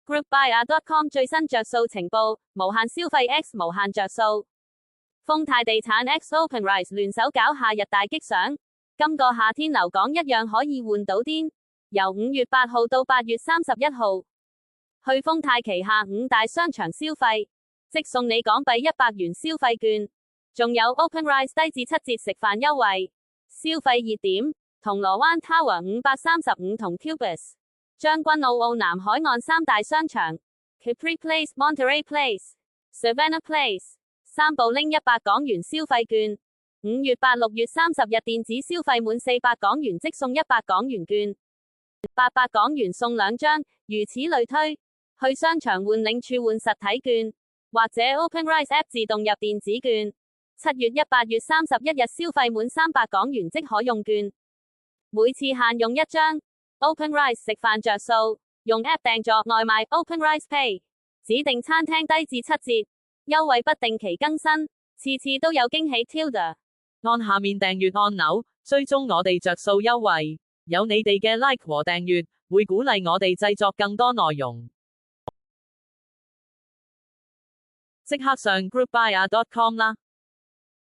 GroupBuyer.com 最新着數情報，無限消費 X 無限着數。豐泰地產 X OpenRice 聯手搞夏日大激賞，今個夏天留港一樣可以換到癲。由5月8號到8月31號，去豐泰旗下5大商場消費，即送你港幣100元消費券，仲有 OpenRice 低至7折食飯優惠。消費熱點：銅鑼灣 Tower 535同 Cubus。將軍澳南海岸3大商場 Capri Place、Monterey Place、Savannah Place， 三部拎100港元消費券。5月8、6月30日電子消費滿400港元即送100港元券，800港元送2張，如此類推。去商場換領處換實體券，或者 OpenRice App 自動入電子券。7月1、8月31日消費滿300港元即可用券，每次限用1張。OpenRice 食飯着數，用 App 訂座外賣 OpenRice Pay， 指定餐廳低至7折，優惠不定期更新，次次都有驚喜 Tilda。按下面訂閱按鈕，追蹤我哋着數優惠，有你哋嘅 like 和訂閱，會鼓勵我哋製作更多內容。即刻上 GroupBuyer.com 啦！